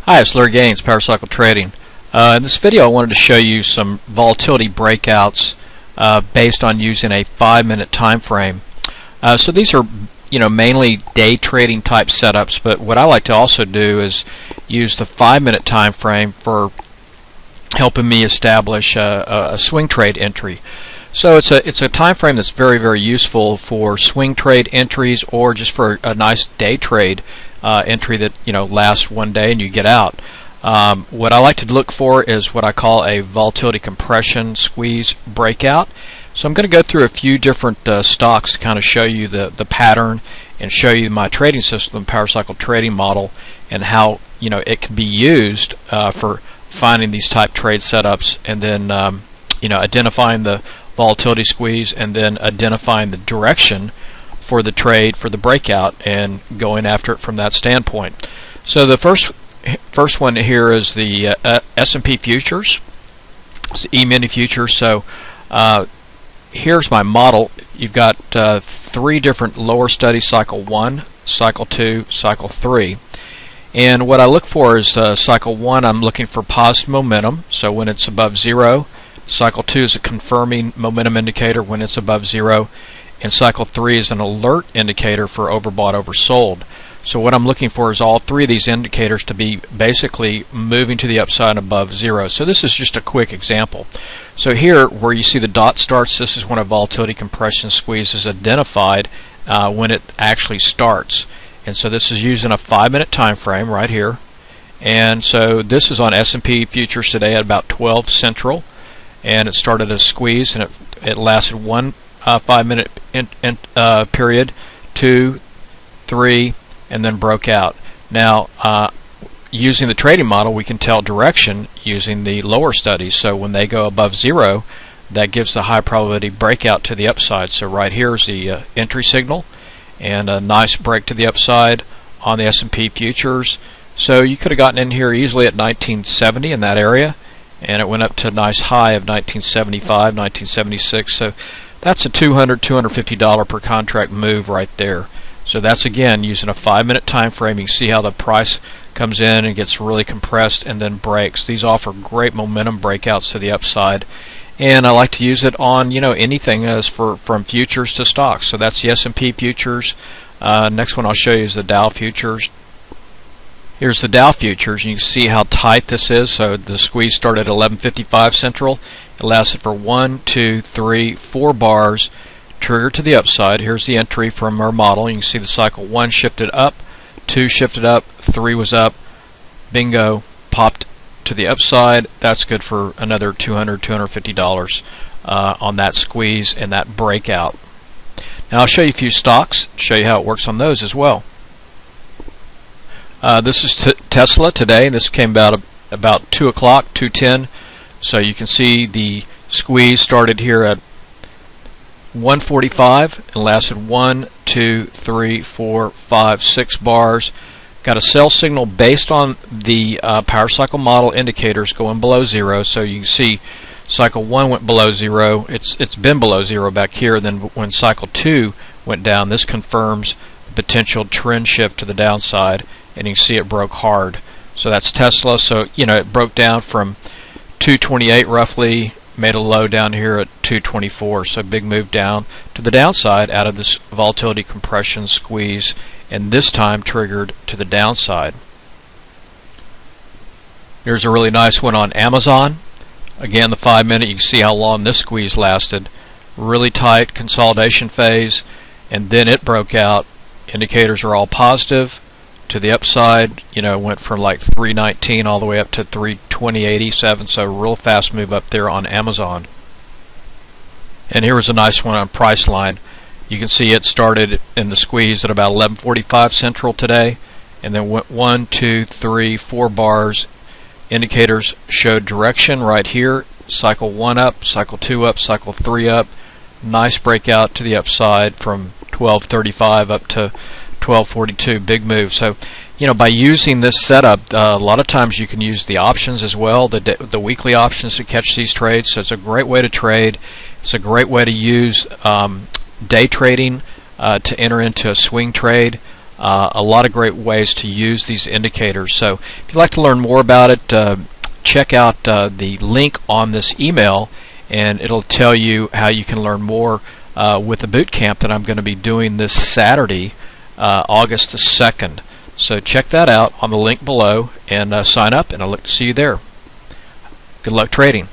Hi, it's Larry Gaines, Powercycle Trading. In this video I wanted to show you some volatility breakouts based on using a 5-minute time frame. So these are mainly day trading type setups, but what I like to also do is use the 5-minute time frame for helping me establish a swing trade entry. So it's a time frame that's very useful for swing trade entries or just for a nice day trade entry that lasts one day and you get out. What I like to look for is what I call a volatility compression squeeze breakout. So I'm going to go through a few different stocks to kind of show you the pattern and show you my trading system, Powercycle trading model, and how it can be used for finding these type trade setups, and then identifying the volatility squeeze, and then identifying the direction for the trade for the breakout and going after it from that standpoint. So the first one here is the S&P futures. It's the E-mini futures. So here's my model. You've got 3 different lower studies: cycle 1, cycle 2, cycle 3. And what I look for is cycle 1, I'm looking for positive momentum. So when it's above 0. Cycle 2 is a confirming momentum indicator when it's above 0. And cycle 3 is an alert indicator for overbought, oversold. So what I'm looking for is all 3 of these indicators to be basically moving to the upside above 0. So this is just a quick example. So here where you see the dot starts, this is when a volatility compression squeeze is identified when it actually starts. And so this is using a 5-minute time frame right here. And so this is on S&P futures today at about 12 Central. And it started a squeeze, and it lasted 1 5-minute period, 2, 3, and then broke out. Now, using the trading model, we can tell direction using the lower studies. So when they go above 0, that gives the high probability breakout to the upside. So right here is the entry signal, and a nice break to the upside on the S&P futures. So you could have gotten in here easily at 1970 in that area, and it went up to a nice high of 1975, 1976. So that's a $250 per contract move right there. So that's again using a 5-minute time frame. You can see how the price comes in and gets really compressed and then breaks. These offer great momentum breakouts to the upside, and I like to use it on anything as from futures to stocks. So that's the S&P futures. Next one I'll show you is the Dow Futures. Here's the Dow Futures, and you can see how tight this is. So the squeeze started at 11:55 Central. It lasted for 1, 2, 3, 4 bars, triggered to the upside. Here's the entry from our model. You can see the cycle 1 shifted up, 2 shifted up, 3 was up, bingo, popped to the upside. That's good for another $200, $250 on that squeeze and that breakout. Now I'll show you a few stocks, show you how it works on those as well. This is Tesla today. This came about 2 o'clock, 2:10. So you can see the squeeze started here at 145 and lasted 1, 2, 3, 4, 5, 6 bars. Got a sell signal based on the Powercycle model indicators going below 0. So you can see cycle 1 went below 0. It's been below 0 back here. Then when cycle 2 went down, this confirms the potential trend shift to the downside, and you can see it broke hard. So that's Tesla. So it broke down from 228 roughly, made a low down here at 224. So big move down to the downside out of this volatility compression squeeze, and this time triggered to the downside. Here's a really nice one on Amazon. Again, the 5-minute, you can see how long this squeeze lasted. Really tight consolidation phase, and then it broke out. Indicators are all positive to the upside. Went from like 319 all the way up to 320.87. So real fast move up there on Amazon. And here was a nice one on Priceline. You can see it started in the squeeze at about 11:45 Central today, and then went 1, 2, 3, 4 bars. Indicators showed direction right here. Cycle 1 up, cycle 2 up, cycle 3 up. Nice breakout to the upside from 12:35 up to 12:42. Big move. So by using this setup, a lot of times you can use the options as well, the weekly options, to catch these trades. So it's a great way to trade. It's a great way to use day trading to enter into a swing trade. A lot of great ways to use these indicators. So if you'd like to learn more about it, check out the link on this email, and it'll tell you how you can learn more with the boot camp that I'm going to be doing this Saturday, August the 2nd. So check that out on the link below and sign up, and I look to see you there. Good luck trading.